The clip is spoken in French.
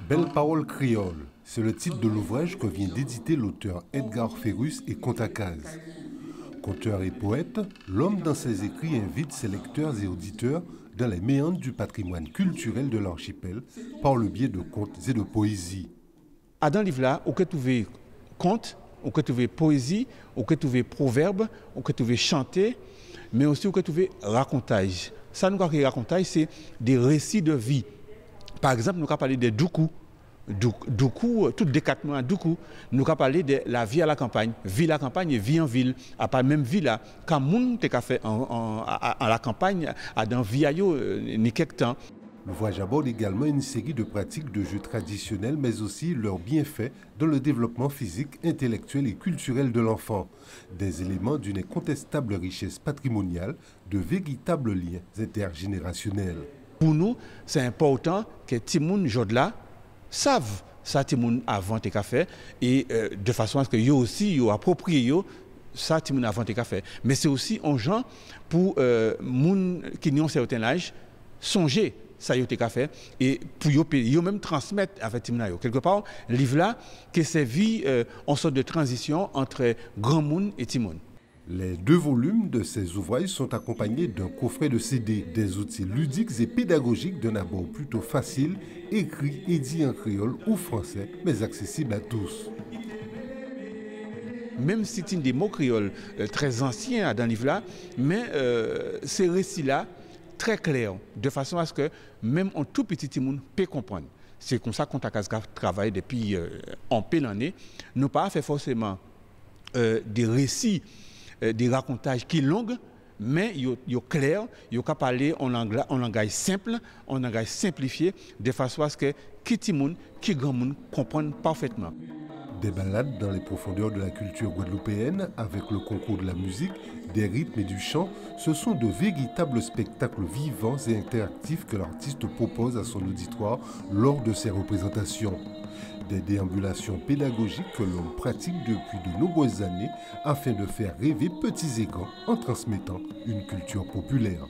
Belle parole créole, c'est le titre de l'ouvrage que vient d'éditer l'auteur Edgar Ferrus et Contacaz. Conteur et poète, l'homme dans ses écrits invite ses lecteurs et auditeurs dans les méandres du patrimoine culturel de l'archipel par le biais de contes et de poésie. Dans le livre-là, on peut trouver contes, on peut trouver poésie, on peut trouver proverbes, on peut trouver chanter, mais aussi on peut trouver racontage. Ça, nous, racontage, c'est des récits de vie. Par exemple, nous avons parlé des doukou. Doukou, tout décattement à doukou. Nous avons parlé de la vie à la campagne. Vie à la campagne et vie en ville. À part même vie là, quand moun te fait à la campagne, à dans vie à yo, ni quelque temps. L'ouvrage aborde également une série de pratiques de jeux traditionnels, mais aussi leurs bienfaits dans le développement physique, intellectuel et culturel de l'enfant. Des éléments d'une incontestable richesse patrimoniale, de véritables liens intergénérationnels. Pour nous, c'est important que Timoun Jodla savent ça Timoun avant tes cafés et de façon à ce que yo aussi yo approprié ça Timoun avant tes cafés. Mais c'est aussi un genre pour moun qui n'ont certain âge songer ça yo tes cafés et pour yo même transmettre avec Timoun yo. Quelque part, le livre là qui servi en sorte de transition entre grand moun et Timoun. Les 2 volumes de ces ouvrages sont accompagnés d'un coffret de CD, des outils ludiques et pédagogiques d'un abord plutôt facile, écrit et dit en créole ou français, mais accessible à tous. Même si c'est des mots créoles très anciens dans le livre-là, mais ces récits-là, très clairs, de façon à ce que même un tout petit monde peut comprendre. C'est comme ça qu'on a travaillé depuis en plein année. Nous pas fait forcément des récits, des racontages qui sont longs, mais ils sont clairs, ils sont parler en langage simple, en langage simplifié, de façon à ce que qui petit monde, qui grand monde comprennent parfaitement. Des balades dans les profondeurs de la culture guadeloupéenne, avec le concours de la musique, des rythmes et du chant, ce sont de véritables spectacles vivants et interactifs que l'artiste propose à son auditoire lors de ses représentations. Des déambulations pédagogiques que l'on pratique depuis de nombreuses années afin de faire rêver petits et grands en transmettant une culture populaire.